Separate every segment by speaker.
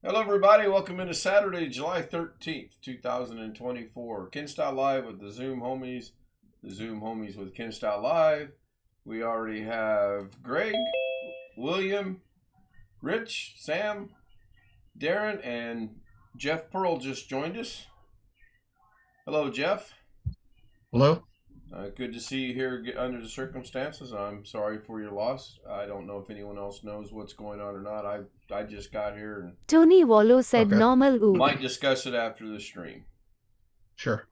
Speaker 1: Hello, everybody. Welcome into Saturday, July 13th, 2024. Ken Style Live with the Zoom homies. The Zoom homies with Ken Style Live. We already have Greg, William, Rich, Sam, Darren, and Jeff Pearl just joined us. Hello, Jeff.
Speaker 2: Hello.
Speaker 1: Good to see you here under the circumstances. I'm sorry for your loss. I don't know if anyone else knows what's going on or not. I just got here and
Speaker 3: Tony Wallow said
Speaker 2: Okay.
Speaker 3: normal ooh.
Speaker 1: might discuss it after the stream.
Speaker 2: Sure.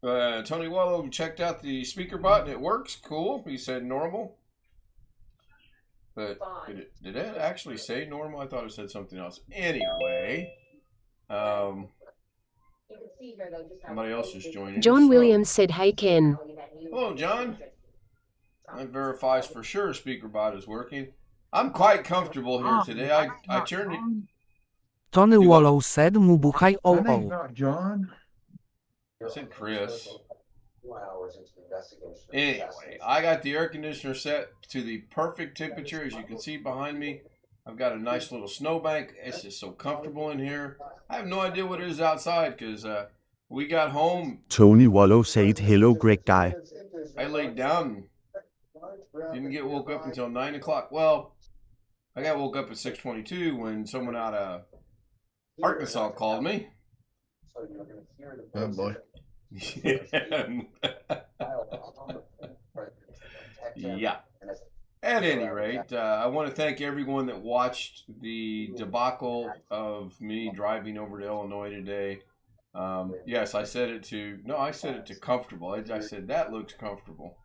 Speaker 1: Tony Wallow checked out the speaker bot and it works. Cool. He said normal. But did it actually say normal? I thought it said something else. Anyway, somebody else is joining us.
Speaker 3: John Williams said hey Ken.
Speaker 1: Hello, John. That verifies for sure speaker bot is working. I'm quite comfortable here today. I turned it.
Speaker 4: Tony Wallow said Mubuhay
Speaker 2: My name's
Speaker 4: oh.
Speaker 2: not John.
Speaker 1: I said Chris. Anyway, I got the air conditioner set to the perfect temperature. As you can see behind me, I've got a nice little snowbank. It's just so comfortable in here. I have no idea what it is outside because we got home.
Speaker 5: Tony Wallow said hello great guy.
Speaker 1: I laid down and didn't get woke up until 9 o'clock. Well, I got woke up at 6:22 when someone out of Arkansas called me.
Speaker 2: Oh boy.
Speaker 1: Yeah. At any rate, I want to thank everyone that watched the debacle of me driving over to Illinois today. Yes, I set it to comfortable. I said that looks comfortable.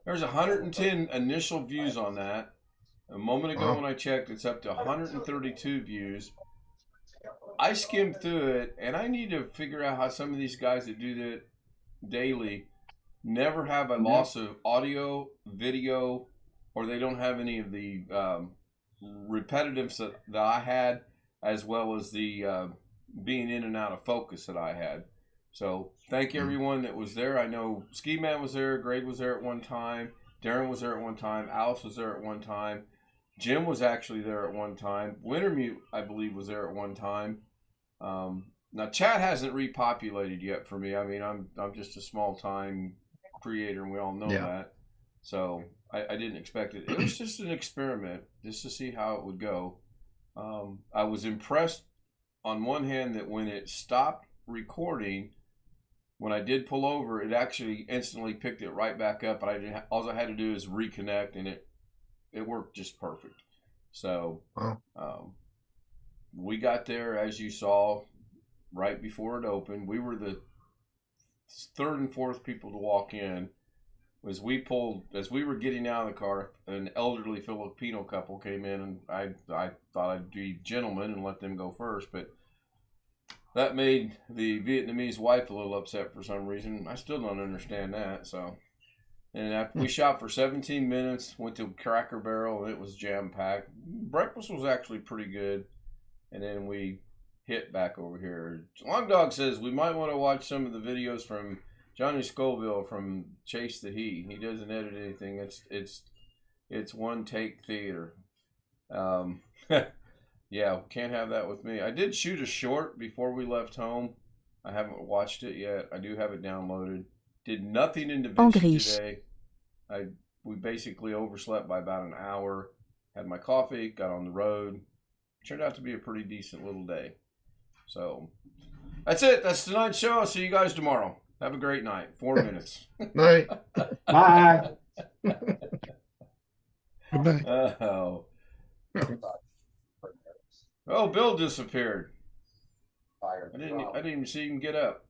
Speaker 1: There's 110 initial views on that. A moment ago when I checked, it's up to 132 views. I skimmed through it, and I need to figure out how some of these guys that do that daily never have a loss of audio, video, or they don't have any of the repetitives that I had, as well as the being in and out of focus that I had. So thank everyone that was there. I know Ski Man was there, Greg was there at one time, Darren was there at one time, Alice was there at one time, Jim was actually there at one time, Wintermute, I believe, was there at one time. Now chat hasn't repopulated yet for me. I mean, I'm just a small time creator, and we all know that. So I didn't expect it. It was just an experiment, just to see how it would go. I was impressed on one hand that when it stopped recording, when I did pull over, it actually instantly picked it right back up. And all I had to do is reconnect, and it worked just perfect. So we got there, as you saw, right before it opened. We were the third and fourth people to walk in. As we were getting out of the car, an elderly Filipino couple came in, and I thought I'd be gentleman and let them go first, but that made the Vietnamese wife a little upset for some reason. I still don't understand that. So, and after we shot for 17 minutes, went to Cracker Barrel, and it was jam packed. Breakfast was actually pretty good, and then we hit back over here. Long Dog says we might want to watch some of the videos from Johnny Scoville from Chase the Heat. He doesn't edit anything. It's one take theater. Yeah, can't have that with me. I did shoot a short before we left home. I haven't watched it yet. I do have it downloaded. Did nothing in
Speaker 3: Engrish.
Speaker 1: today. We basically overslept by about an hour. Had my coffee, got on the road. Turned out to be a pretty decent little day. So that's it. That's tonight's show. I'll see you guys tomorrow. Have a great night. 4 minutes.
Speaker 2: Night.
Speaker 6: Bye.
Speaker 2: Good night.
Speaker 1: Oh, Bill disappeared. I didn't even see him get up.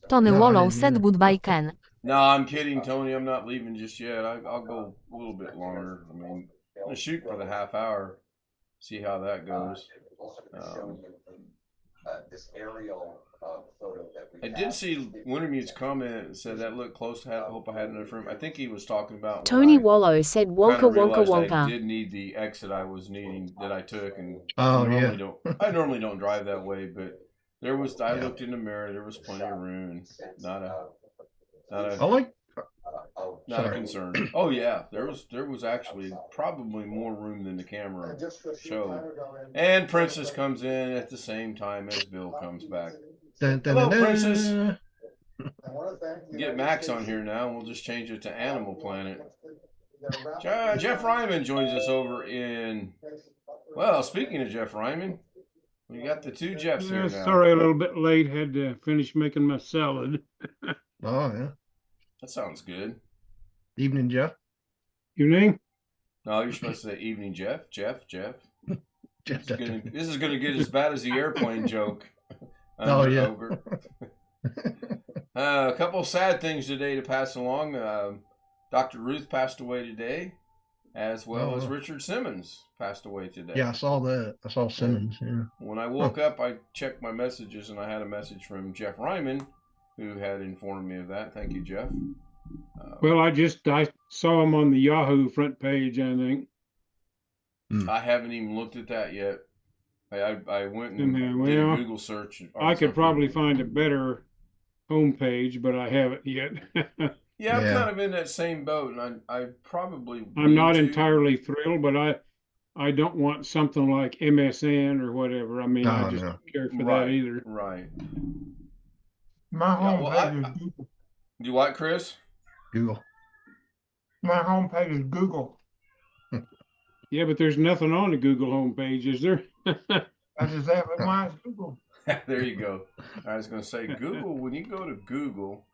Speaker 3: Tony
Speaker 2: No, I
Speaker 3: Wallow
Speaker 2: didn't
Speaker 3: said
Speaker 2: either.
Speaker 3: goodbye Ken.
Speaker 1: No, I'm kidding, Tony. I'm not leaving just yet. I'll go a little bit longer. I mean, I'm going to shoot for the half hour. See how that goes.
Speaker 6: This aerial photo that we
Speaker 1: I did see Wintermute's comment and said that looked close. I hope I had enough room. I think he was talking about
Speaker 3: Tony Wallow said Wonka Wonka
Speaker 1: I
Speaker 3: Wonka.
Speaker 1: did need the exit I was needing that I took, and
Speaker 2: Oh,
Speaker 1: I normally don't drive that way, but I looked in the mirror. There was plenty of room. And not a
Speaker 2: I like
Speaker 6: So
Speaker 1: Not a
Speaker 2: Sorry.
Speaker 1: concern. Oh yeah, there was actually probably more room than the camera showed. And Princess comes in at the same time as Bill comes back.
Speaker 2: Dun, dun,
Speaker 1: Hello,
Speaker 2: dun,
Speaker 1: Princess.
Speaker 2: dun.
Speaker 1: Get Max on here now. We'll just change it to Animal Planet. Jeff Ryman joins us over in. Well, speaking of Jeff Ryman, we got the two Jeffs here now.
Speaker 7: Sorry, a little bit late. Had to finish making my salad.
Speaker 2: Oh, yeah.
Speaker 1: That sounds good.
Speaker 2: Evening, Jeff.
Speaker 7: Your name?
Speaker 1: No, you're supposed to say evening, Jeff. Jeff.
Speaker 2: Jeff.
Speaker 1: This is gonna get as bad as the airplane joke.
Speaker 2: Oh, yeah.
Speaker 1: Over. A couple of sad things today to pass along. Dr. Ruth passed away today, as well as Richard Simmons passed away today.
Speaker 2: Yeah, I saw that. I saw Simmons. Yeah.
Speaker 1: When I woke up, I checked my messages, and I had a message from Jeff Ryman, who had informed me of that. Thank you, Jeff.
Speaker 7: Well, I saw him on the Yahoo front page, I think.
Speaker 1: I haven't even looked at that yet. I went and did a
Speaker 7: Well,
Speaker 1: Google search.
Speaker 7: I could probably find a better homepage, but I haven't yet.
Speaker 1: Yeah, I'm kind of in that same boat, and I probably.
Speaker 7: I'm not entirely thrilled, but I don't want something like MSN or whatever. I mean, I just don't care for that either.
Speaker 1: Right.
Speaker 8: My homepage is Google.
Speaker 1: You what, Chris?
Speaker 2: Google.
Speaker 8: My homepage is Google.
Speaker 7: Yeah, but there's nothing on the Google homepage, is there?
Speaker 8: That's exactly why it's Google.
Speaker 1: There you go. I was going to say, Google, when you go to Google.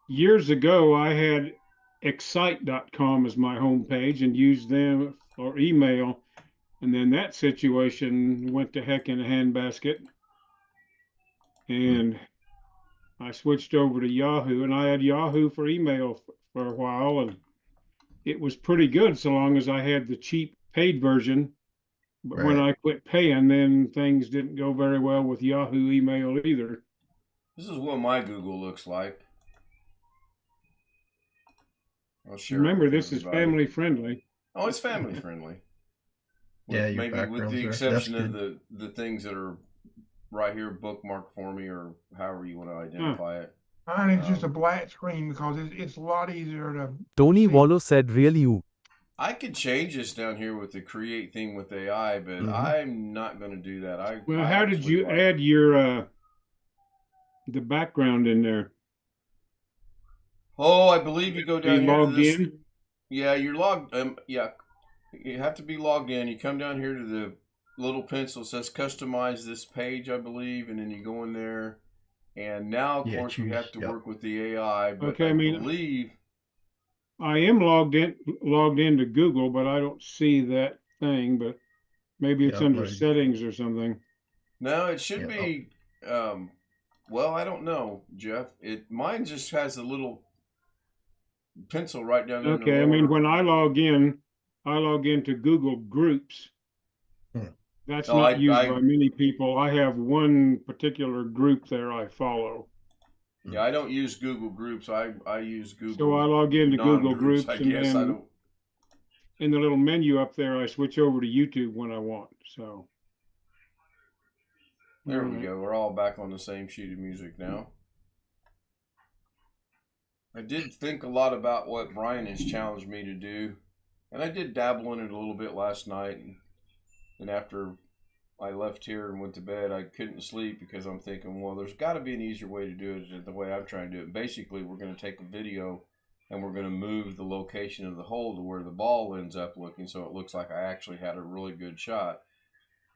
Speaker 7: Years ago, I had excite.com as my homepage and used them or email. And then that situation went to heck in a handbasket. And I switched over to Yahoo, and I had Yahoo for email for a while. And it was pretty good so long as I had the cheap paid version. But when I quit paying, then things didn't go very well with Yahoo email either.
Speaker 1: This is what my Google looks like. I'll share
Speaker 7: Remember, this is family friendly.
Speaker 1: Oh, it's family friendly.
Speaker 2: Yeah, your
Speaker 1: maybe with the
Speaker 2: background's there.
Speaker 1: exception
Speaker 2: That's
Speaker 1: of the things that are right here bookmarked for me, or however you want to identify it.
Speaker 8: Mine is just a black screen because it's a lot easier to.
Speaker 5: Tony Wallo said, "Really you?"
Speaker 1: I could change this down here with the create thing with AI, but I'm not going to do that.
Speaker 7: How did you add your the background in there?
Speaker 1: Oh, I believe you go down here.
Speaker 7: Logged in?
Speaker 1: Yeah, you're logged. Yeah, you have to be logged in. You come down here to the little pencil that says customize this page, I believe, and then you go in there. And now, of course, you have to work with the AI. But I believe
Speaker 7: I am logged into Google, but I don't see that thing. But maybe it's under settings or something.
Speaker 1: No, it should be. Well, I don't know, Jeff. Mine just has a little pencil right down there.
Speaker 7: Okay, I mean, when I log into Google Groups. That's not used by many people. I have one particular group there I follow.
Speaker 1: Yeah, I don't use Google Groups. I use Google.
Speaker 7: So I log into Google Groups,
Speaker 1: I guess.
Speaker 7: and then in the little menu up there, I switch over to YouTube when I want. So
Speaker 1: there we go. We're all back on the same sheet of music now. I did think a lot about what Brian has challenged me to do, and I did dabble in it a little bit last night. And after I left here and went to bed, I couldn't sleep because I'm thinking, well, there's got to be an easier way to do it than the way I'm trying to do it. Basically, we're going to take a video and we're going to move the location of the hole to where the ball ends up looking, so it looks like I actually had a really good shot.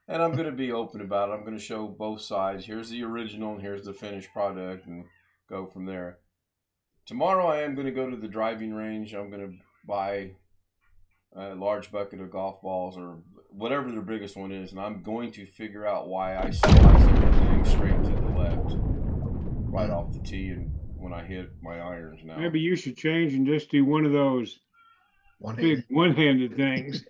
Speaker 1: And I'm going to be open about it. I'm going to show both sides. Here's the original and here's the finished product, and go from there. Tomorrow I am going to go to the driving range. I'm going to buy a large bucket of golf balls or whatever the biggest one is, and I'm going to figure out why I slice everything straight to the left, right off the tee, and when I hit my irons now.
Speaker 7: Maybe you should change and just do one of those big one-handed things.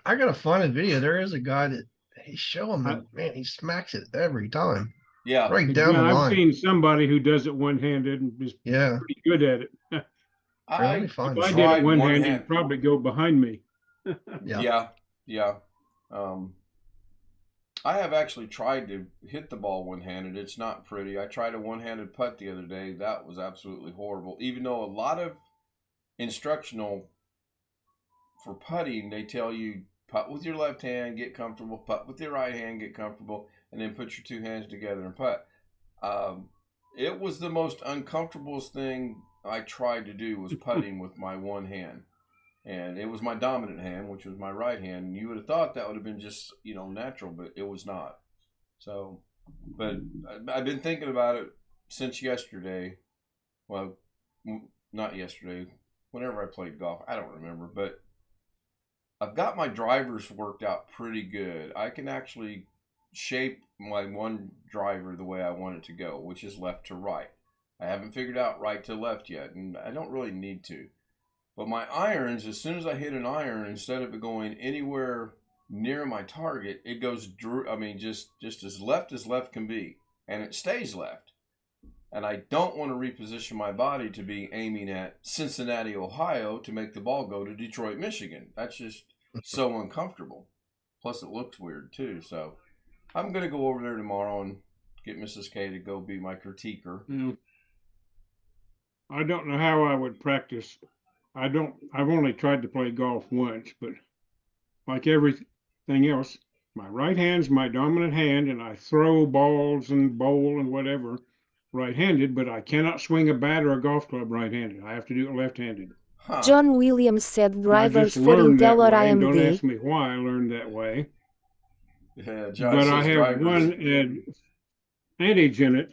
Speaker 2: I gotta find a video. There is a guy that he's showing me, man, he smacks it every time.
Speaker 1: Yeah,
Speaker 2: right down the line.
Speaker 7: I've seen somebody who does it one-handed and is pretty good at it.
Speaker 2: If
Speaker 7: I did it one-handed, it'd probably go behind me.
Speaker 1: Yeah. I have actually tried to hit the ball one-handed. It's not pretty. I tried a one-handed putt the other day. That was absolutely horrible. Even though a lot of instructional for putting, they tell you putt with your left hand, get comfortable, putt with your right hand, get comfortable, and then put your two hands together and putt. It was the most uncomfortable thing I tried to do was putting with my one hand. And it was my dominant hand, which was my right hand. And you would have thought that would have been just, natural, but it was not. So, but I've been thinking about it since yesterday. Well, not yesterday. Whenever I played golf, I don't remember. But I've got my drivers worked out pretty good. I can actually shape my one driver the way I want it to go, which is left to right. I haven't figured out right to left yet, and I don't really need to. But my irons, as soon as I hit an iron, instead of it going anywhere near my target, it goes, just as left can be. And it stays left. And I don't want to reposition my body to be aiming at Cincinnati, Ohio to make the ball go to Detroit, Michigan. That's just so uncomfortable. Plus, it looks weird, too. So I'm going to go over there tomorrow and get Mrs. K to go be my critiquer.
Speaker 7: I don't know how I would practice. I've only tried to play golf once, but like everything else, my right hand's my dominant hand, and I throw balls and bowl and whatever right-handed, but I cannot swing a bat or a golf club right-handed. I have to do it left-handed.
Speaker 1: Huh.
Speaker 3: John Williams said
Speaker 7: I
Speaker 3: drivers
Speaker 7: just
Speaker 3: for
Speaker 7: learned that
Speaker 3: Intel or
Speaker 7: way, and don't
Speaker 3: AMD.
Speaker 7: ask me why I learned that way.
Speaker 1: Yeah, John
Speaker 7: But
Speaker 1: says
Speaker 7: I have
Speaker 1: drivers.
Speaker 7: one adage in it.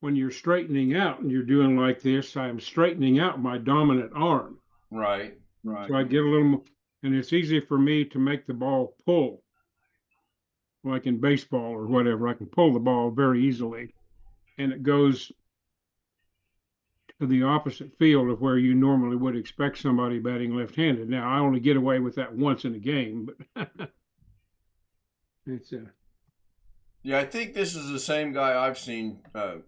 Speaker 7: When you're straightening out and you're doing like this, I'm straightening out my dominant arm.
Speaker 1: Right.
Speaker 7: So I get a little more, and it's easy for me to make the ball pull. Like in baseball or whatever, I can pull the ball very easily. And it goes to the opposite field of where you normally would expect somebody batting left-handed. Now, I only get away with that once in a game, but it's
Speaker 1: Yeah, I think this is the same guy I've seen,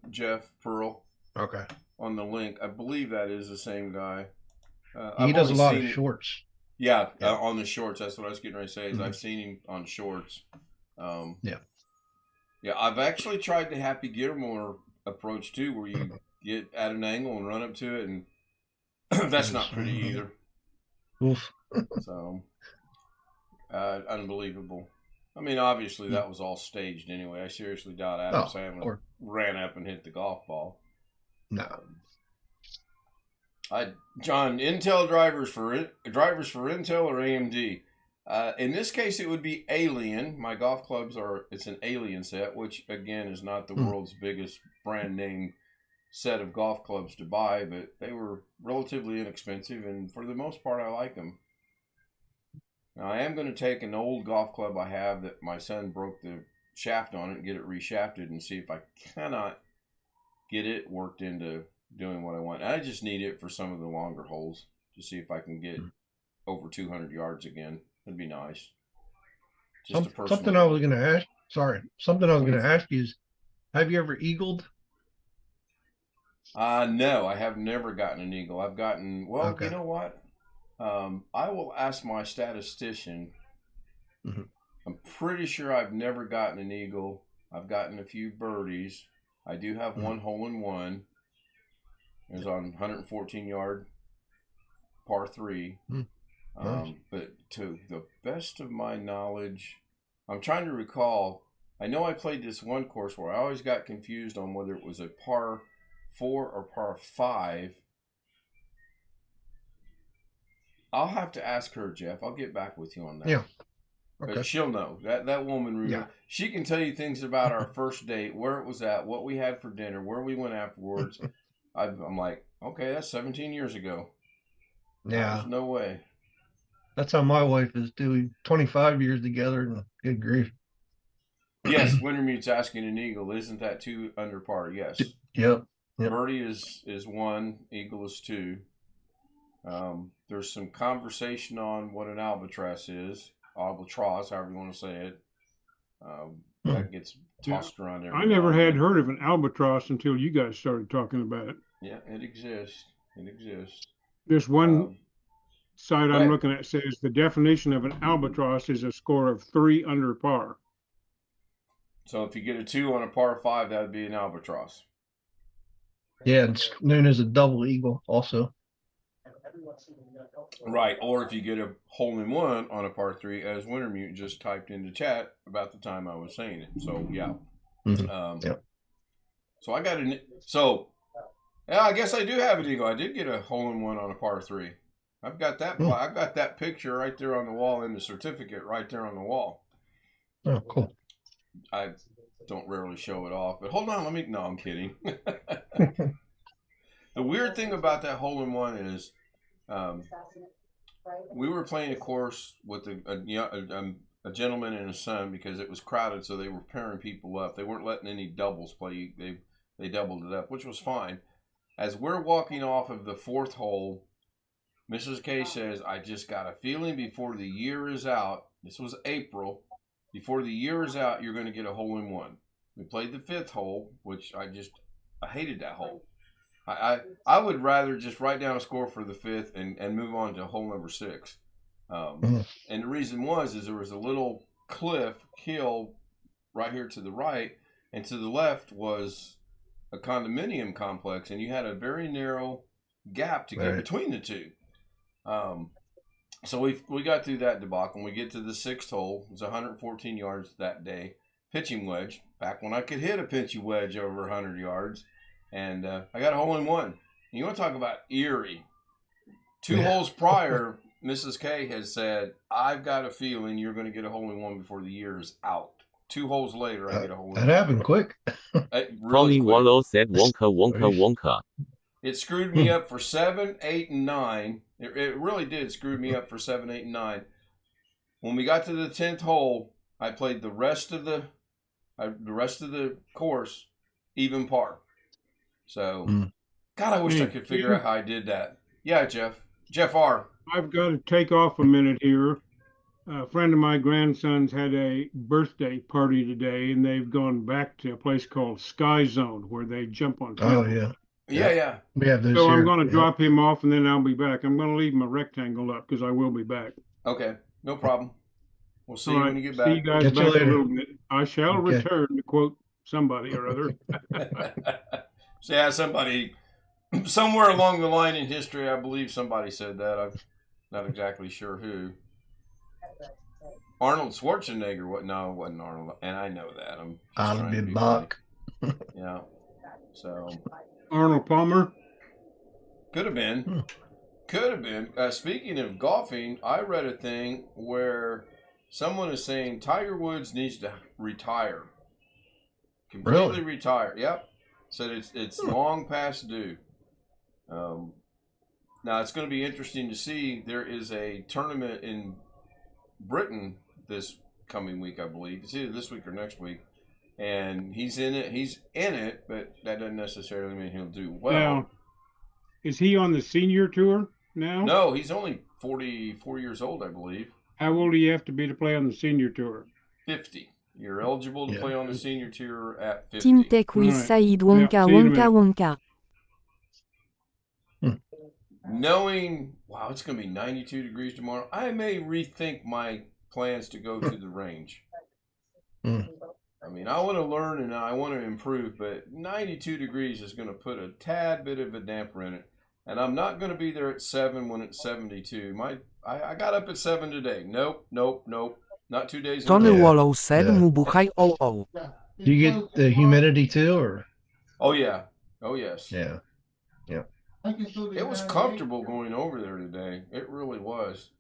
Speaker 1: Jeff Pearl,
Speaker 2: Okay.
Speaker 1: on the link. I believe that is the same guy.
Speaker 2: He does a lot of shorts.
Speaker 1: Yeah,
Speaker 2: Yeah.
Speaker 1: on the shorts. That's what I was getting ready to say. Is I've seen him on shorts.
Speaker 2: Yeah.
Speaker 1: Yeah, I've actually tried the Happy Gilmore approach too, where you get at an angle and run up to it, and that's not pretty either.
Speaker 2: Oof.
Speaker 1: So, unbelievable. I mean, obviously that was all staged anyway. I seriously doubt Adam Sandler ran up and hit the golf ball.
Speaker 2: No.
Speaker 1: John, Intel drivers for Intel or AMD. In this case, it would be Alien. My golf clubs it's an Alien set, which again is not the world's biggest brand name set of golf clubs to buy, but they were relatively inexpensive, and for the most part, I like them. Now, I am going to take an old golf club I have that my son broke the shaft on it and get it reshafted and see if I cannot get it worked into doing what I want. I just need it for some of the longer holes to see if I can get over 200 yards again. That'd be nice.
Speaker 2: Something I was going to ask. Sorry. Something I was going to ask you is, have you ever eagled?
Speaker 1: No, I have never gotten an eagle. I've gotten,
Speaker 2: Okay.
Speaker 1: You know what? I will ask my statistician.
Speaker 2: Mm-hmm.
Speaker 1: I'm pretty sure I've never gotten an eagle. I've gotten a few birdies. I do have one hole in one. It was on 114 yard par 3.
Speaker 2: Nice.
Speaker 1: But to the best of my knowledge, I'm trying to recall. I know I played this one course where I always got confused on whether it was a par 4 or par 5. I'll have to ask her, Jeff. I'll get back with you on that.
Speaker 2: Yeah. Okay.
Speaker 1: But she'll know. That woman,
Speaker 2: Yeah.
Speaker 1: She can tell you things about our first date, where it was at, what we had for dinner, where we went afterwards. I'm like, okay, that's 17 years ago.
Speaker 2: Yeah.
Speaker 1: There's no way.
Speaker 2: That's how my wife is doing. 25 years together, and good grief.
Speaker 1: Yes, Wintermute's asking an eagle. Isn't that 2 under par? Yes.
Speaker 2: Yep.
Speaker 1: Birdie is 1, eagle is 2. There's some conversation on what an albatross is. Albatross, however you want to say it. That gets tossed around every
Speaker 7: I never
Speaker 1: now and
Speaker 7: had
Speaker 1: then.
Speaker 7: heard of an albatross until you guys started talking about it.
Speaker 1: Yeah, it exists. It exists.
Speaker 7: There's one site I'm
Speaker 1: ahead.
Speaker 7: looking at says the definition of an albatross is a score of 3 under par.
Speaker 1: So if you get a 2 on a par 5, that would be an albatross.
Speaker 2: Yeah, it's known as a double eagle also.
Speaker 1: Right, or if you get a hole-in-one on a par 3, as Wintermute just typed into chat about the time I was saying it. So, yeah.
Speaker 2: Yep.
Speaker 1: So I got yeah, I guess I do have an eagle. I did get a hole-in-one on a par 3. I've got that. I've got that picture right there on the wall and the certificate right there on the wall.
Speaker 2: Oh, cool.
Speaker 1: I don't rarely show it off, but hold on, no, I'm kidding. The weird thing about that hole-in-one is we were playing a course with a gentleman and his son because it was crowded, so they were pairing people up. They weren't letting any doubles play. They doubled it up, which was fine. As we're walking off of the 4th hole, Mrs. K says, I just got a feeling before the year is out, this was April, before the year is out, you're going to get a hole-in-one. We played the 5th hole, which I hated that hole. I would rather just write down a score for the 5th and move on to hole number 6. And the reason is there was a little hill right here to the right, and to the left was a condominium complex, and you had a very narrow gap to get between the two. So we got through that debacle, and we get to the 6th hole. It was 114 yards that day. Pitching wedge, back when I could hit a pitching wedge over 100 yards. And I got a hole-in-one. You want to talk about eerie. 2 holes prior, Mrs. K has said, I've got a feeling you're going to get a hole-in-one before the year is out. 2 holes later, I get a hole-in-one.
Speaker 2: That happened quick.
Speaker 5: Tony Wallow said Wonka Wonka Wonka.
Speaker 1: It screwed me up for 7, 8, and 9. It really did screw me up for 7, 8, and 9. When we got to the 10th hole, I played the rest of the course even par. So, God, I wish I could figure out how I did that. Yeah, Jeff R.
Speaker 7: I've got to take off a minute here. A friend of my grandson's had a birthday party today, and they've gone back to a place called Sky Zone where they jump on top.
Speaker 2: Oh, yeah.
Speaker 1: Yeah.
Speaker 2: We have those
Speaker 7: So
Speaker 2: here.
Speaker 7: I'm going to drop him off, and then I'll be back. I'm going to leave my rectangle up because I will be back.
Speaker 1: Okay, no problem. We'll see
Speaker 7: All
Speaker 1: you
Speaker 7: right.
Speaker 1: when you get back.
Speaker 7: See you guys
Speaker 2: Catch you
Speaker 7: back
Speaker 2: later.
Speaker 7: a little bit. I shall return, to quote somebody or other.
Speaker 1: So yeah, somebody, somewhere along the line in history, I believe somebody said that. I'm not exactly sure who. Arnold Schwarzenegger. No, it wasn't Arnold. And I know that. I'm just
Speaker 2: I'll
Speaker 1: trying to
Speaker 2: be
Speaker 1: be
Speaker 2: back.
Speaker 1: funny. Yeah. So.
Speaker 7: Arnold Palmer.
Speaker 1: Could have been. Could have been. Speaking of golfing, I read a thing where someone is saying Tiger Woods needs to retire. Completely retire. Yep. Said it's long past due. Now it's going to be interesting to see. There is a tournament in Britain this coming week, I believe. It's either this week or next week. And he's in it, but that doesn't necessarily mean he'll do well.
Speaker 7: Now, is he on the senior tour now?
Speaker 1: No, he's only 44 years old, I believe.
Speaker 7: How old do you have to be to play on the senior tour?
Speaker 1: 50. You're eligible to play on the senior tour at 50.
Speaker 3: Team Tech with
Speaker 7: Right.
Speaker 3: Said Wonka
Speaker 7: Yeah, see you in a
Speaker 3: Wonka Wonka.
Speaker 1: Knowing, wow, it's going to be 92 degrees tomorrow, I may rethink my plans to go to the range. I mean, I want to learn and I want to improve, but 92 degrees is going to put a tad bit of a damper in it. And I'm not going to be there at 7 when it's 72. I got up at 7 today. Nope. Not 2 days
Speaker 4: Tony
Speaker 1: ago.
Speaker 4: Wallow said Mubuhay oo.
Speaker 2: Do you get the humidity too, or?
Speaker 1: Oh, yeah. Oh, yes.
Speaker 2: Yeah.
Speaker 1: It was comfortable going over there today. It really was.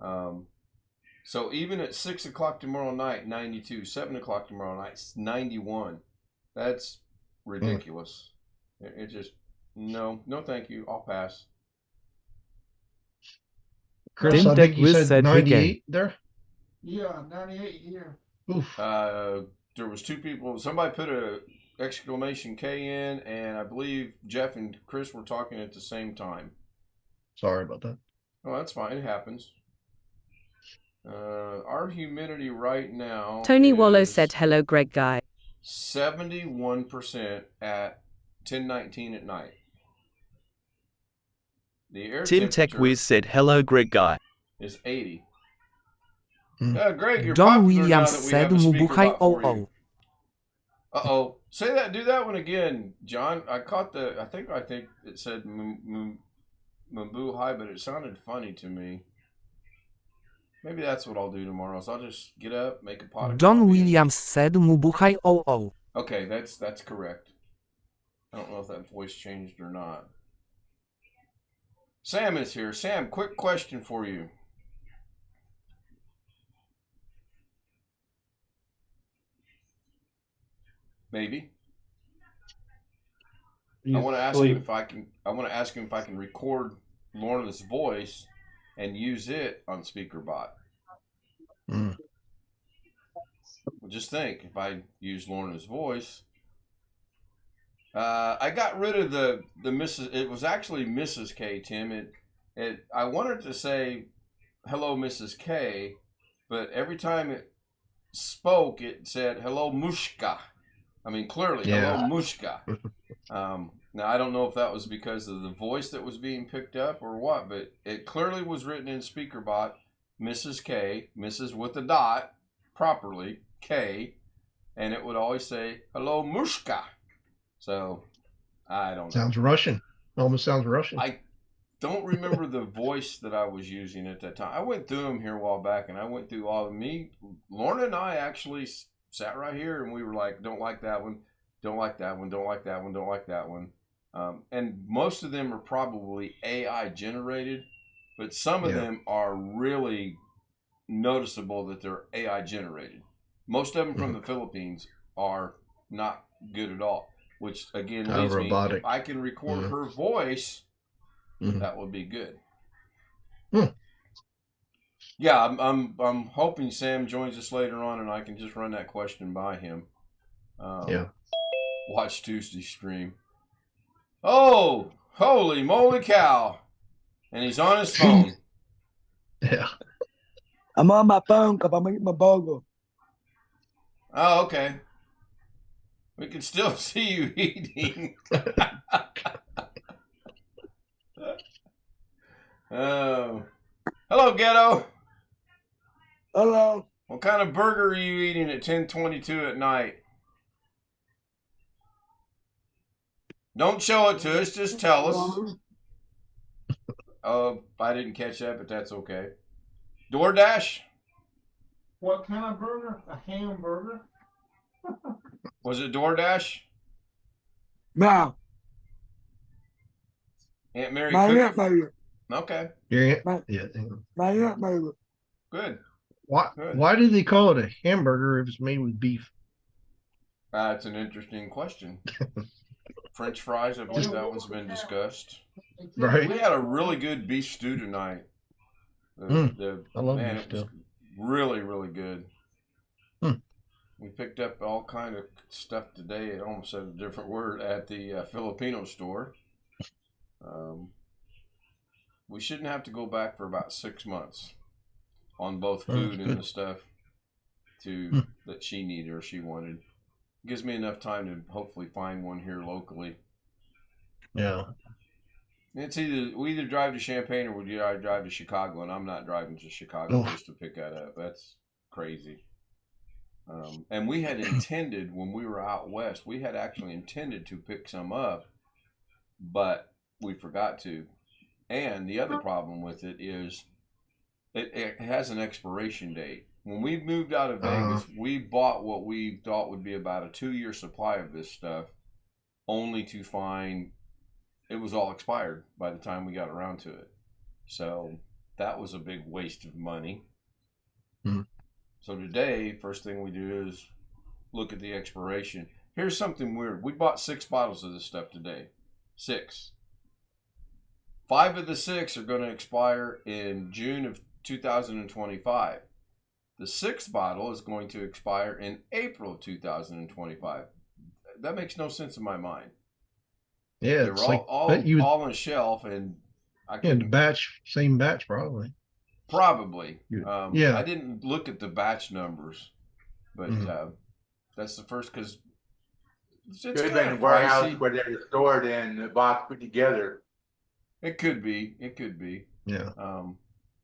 Speaker 1: So even at 6 o'clock tomorrow night, 92. 7 o'clock tomorrow night, 91. That's ridiculous. It just, no, thank you. I'll pass.
Speaker 2: Chris,
Speaker 5: Tim
Speaker 2: I think you
Speaker 5: Tech
Speaker 2: said
Speaker 5: said he can.
Speaker 2: 98 there?
Speaker 8: Yeah, 98 here.
Speaker 2: Oof.
Speaker 1: There was 2 people. Somebody put a exclamation K in, and I believe Jeff and Chris were talking at the same time.
Speaker 2: Sorry about that.
Speaker 1: Oh, that's fine. It happens. Our humidity right now.
Speaker 9: Tony Wallow
Speaker 1: is
Speaker 9: said hello, Greg Guy.
Speaker 1: 71% at 10:19 at night. The air
Speaker 10: Tim Tech
Speaker 1: temperature
Speaker 10: Wiz said hello, Greg Guy.
Speaker 1: is 80. Greg, you're
Speaker 4: Don
Speaker 1: popular now
Speaker 4: Williams
Speaker 1: that we
Speaker 4: said
Speaker 1: have a speaker
Speaker 4: Mubuhay
Speaker 1: bot for you.
Speaker 4: oo.
Speaker 1: Uh-oh. Say that. Do that one again, John. I caught the. I think it said Mambu High, but it sounded funny to me. Maybe that's what I'll do tomorrow. So I'll just get up, make a pot of
Speaker 4: John
Speaker 1: coffee.
Speaker 4: Williams said Mubuhay oo.
Speaker 1: Okay, that's correct. I don't know if that voice changed or not. Sam is here. Sam, quick question for you. Maybe. I want to ask him if I can. I want to ask him if I can record Lorna's voice and use it on SpeakerBot.
Speaker 2: Mm.
Speaker 1: Well, just think, if I use Lorna's voice, I got rid of the Mrs. It was actually Mrs. K. Tim. I wanted to say hello, Mrs. K, but every time it spoke, it said hello, Mushka. I mean, clearly,
Speaker 2: Yeah.
Speaker 1: hello, Mushka. Now, I don't know if that was because of the voice that was being picked up or what, but it clearly was written in SpeakerBot, Mrs. K, Mrs. with a dot, properly, K, and it would always say, hello, Mushka. So, I don't know.
Speaker 2: Sounds Russian. Almost sounds Russian.
Speaker 1: I don't remember the voice that I was using at that time. I went through them here a while back, and I went through all of me. Lorna and I actually sat right here, and we were like, don't like that one, don't like that one, don't like that one, don't like that one. And most of them are probably AI generated, but some of them are really noticeable that they're AI generated. Most of them from the Philippines are not good at all, which again leads me, if I can record her voice, that would be good. Yeah, I'm hoping Sam joins us later on and I can just run that question by him. Watch Tuesday stream. Oh, holy moly cow. And he's on his phone.
Speaker 2: Yeah.
Speaker 9: I'm on my phone because I'm eating my burger.
Speaker 1: Oh, okay. We can still see you eating. Hello, Ghetto.
Speaker 9: Hello.
Speaker 1: What kind of burger are you eating at 10:22 at night? Don't show it to us. Just tell us. Oh, I didn't catch that, but that's okay. DoorDash?
Speaker 8: What kind of burger? A hamburger?
Speaker 1: Was it DoorDash?
Speaker 9: No.
Speaker 1: Aunt Mary
Speaker 9: My
Speaker 1: cooked?
Speaker 9: aunt made it.
Speaker 1: Okay.
Speaker 9: My aunt made it.
Speaker 1: Good.
Speaker 2: Why do they call it a hamburger if it's made with beef?
Speaker 1: That's an interesting question. French fries, I believe that one's been discussed.
Speaker 2: Right.
Speaker 1: We had a really good beef stew tonight.
Speaker 2: I love
Speaker 1: man,
Speaker 2: beef
Speaker 1: it was
Speaker 2: stew.
Speaker 1: really, really good. We picked up all kind of stuff today. It almost said a different word at the Filipino store. We shouldn't have to go back for about 6 months on both food and the stuff that she needed or she wanted. Gives me enough time to hopefully find one here locally.
Speaker 2: Yeah.
Speaker 1: It's we either drive to Champaign or we drive to Chicago, and I'm not driving to Chicago just to pick that up. That's crazy. And we had intended, when we were out west, we had actually intended to pick some up, but we forgot to. And the other problem with it is it has an expiration date. When we moved out of Vegas, we bought what we thought would be about a 2-year supply of this stuff, only to find it was all expired by the time we got around to it. So that was a big waste of money. So today, first thing we do is look at the expiration. Here's something weird. We bought 6 bottles of this stuff today. 6. 5 of the 6 are going to expire in June of 2025. The 6th bottle is going to expire in April of 2025. That makes no sense in my mind.
Speaker 2: Yeah,
Speaker 1: They're
Speaker 2: it's
Speaker 1: all on a shelf, and
Speaker 2: the same batch probably.
Speaker 1: Probably.
Speaker 2: Yeah.
Speaker 1: I didn't look at the batch numbers, but that's the first, because it's
Speaker 6: Could have
Speaker 1: kind
Speaker 6: been
Speaker 1: of
Speaker 6: warehouse
Speaker 1: pricey.
Speaker 6: where they were stored in the box put together.
Speaker 1: It could be. It could be.
Speaker 2: Yeah.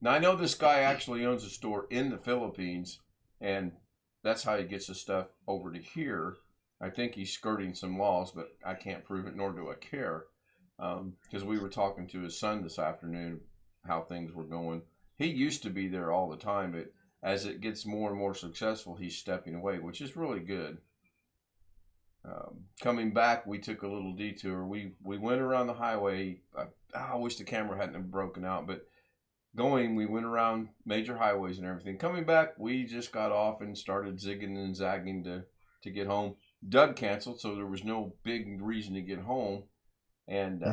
Speaker 1: Now, I know this guy actually owns a store in the Philippines, and that's how he gets his stuff over to here. I think he's skirting some laws, but I can't prove it, nor do I care. Because we were talking to his son this afternoon, how things were going. He used to be there all the time, but as it gets more and more successful, he's stepping away, which is really good. Coming back, we took a little detour. We went around the highway. I wish the camera hadn't broken out, but we went around major highways and everything. Coming back, we just got off and started zigging and zagging to get home. Doug canceled, so there was no big reason to get home. And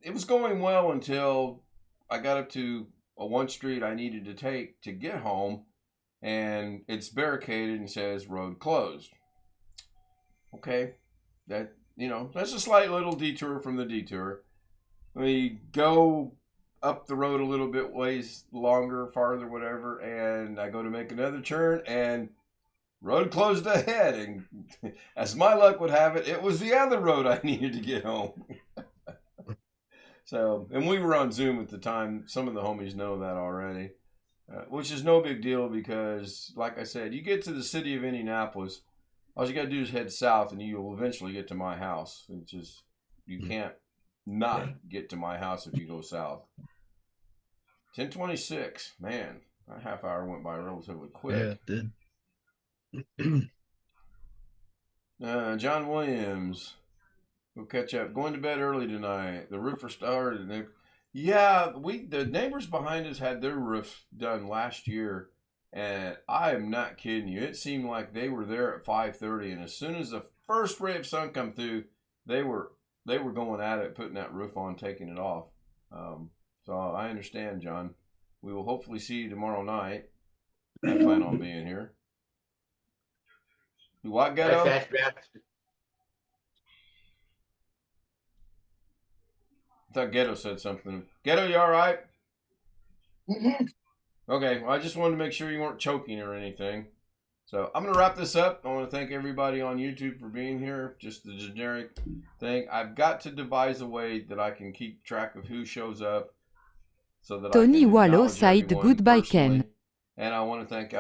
Speaker 1: it was going well until I got up to a one street I needed to take to get home, and it's barricaded and says road closed. Okay, that's a slight little detour from the detour. We go up the road a little bit ways longer, farther, whatever, and I go to make another turn, and road closed ahead. And as my luck would have it, it was the other road I needed to get home. So, and we were on Zoom at the time. Some of the homies know that already, which is no big deal because, like I said, you get to the city of Indianapolis, all you got to do is head south and you will eventually get to my house. It's just, you can't not get to my house if you go south. 10:26, man, a half hour went by relatively quick.
Speaker 2: Yeah, it did.
Speaker 1: John Williams. We'll catch up. Going to bed early tonight. The roofer started. Yeah, the neighbors behind us had their roof done last year, and I am not kidding you. It seemed like they were there at 5:30, and as soon as the first ray of sun come through, they were going at it, putting that roof on, taking it off. So I understand, John. We will hopefully see you tomorrow night. I plan on being here. What, Ghetto? I thought Ghetto said something. Ghetto, you all right? Okay, well, I just wanted to make sure you weren't choking or anything. So I'm going to wrap this up. I want to thank everybody on YouTube for being here. Just the generic thing. I've got to devise a way that I can keep track of who shows up so that
Speaker 3: Tony
Speaker 1: I can
Speaker 3: Wallo
Speaker 1: acknowledge
Speaker 3: said
Speaker 1: everyone
Speaker 3: goodbye,
Speaker 1: personally.
Speaker 3: Ken.
Speaker 1: And I want to thank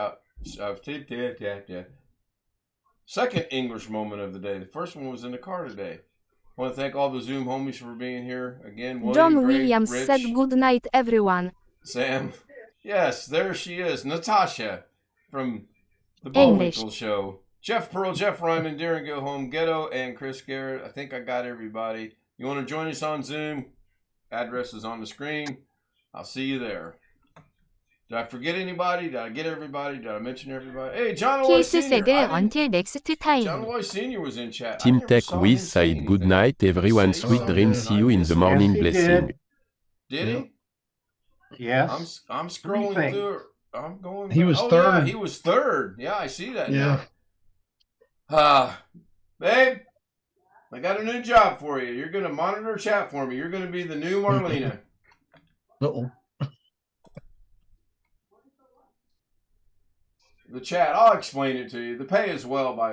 Speaker 1: second English moment of the day. The first one was in the car today. I want to thank all the Zoom homies for being here. Again, William,
Speaker 3: John
Speaker 1: Greg,
Speaker 3: Williams
Speaker 1: Rich,
Speaker 3: said good night, everyone.
Speaker 1: Sam. Yes, there she is. Natasha from the
Speaker 3: English.
Speaker 1: Bullwinkle Show. Jeff Pearl, Jeff Ryman, Darren Go Home, Ghetto, and Chris Garrett. I think I got everybody. You want to join us on Zoom? Address is on the screen. I'll see you there. Did I forget anybody? Did I get everybody? Did I mention everybody? Hey, John Loy
Speaker 3: Kiss
Speaker 1: Sr.
Speaker 3: said until next
Speaker 1: John
Speaker 3: time.
Speaker 1: Loy Sr. was in chat. I
Speaker 5: Team
Speaker 1: never
Speaker 5: Tech
Speaker 1: saw him
Speaker 5: Wiz
Speaker 1: say
Speaker 5: said good
Speaker 1: anything.
Speaker 5: night everyone,
Speaker 1: Say
Speaker 5: sweet
Speaker 1: something.
Speaker 5: dreams, see you in the morning,
Speaker 6: Yes, he
Speaker 5: blessing.
Speaker 1: Did he?
Speaker 8: Yes.
Speaker 1: I'm scrolling
Speaker 8: Briefing.
Speaker 1: through. I'm going.
Speaker 2: He
Speaker 1: back.
Speaker 2: was
Speaker 1: Yeah,
Speaker 2: third.
Speaker 1: he was third. Yeah, I see that.
Speaker 2: Yeah.
Speaker 1: Babe, I got a new job for you. You're gonna monitor chat for me. You're gonna be the new Marlena.
Speaker 2: Uh-oh.
Speaker 1: The chat. I'll explain it to you. The pay is well by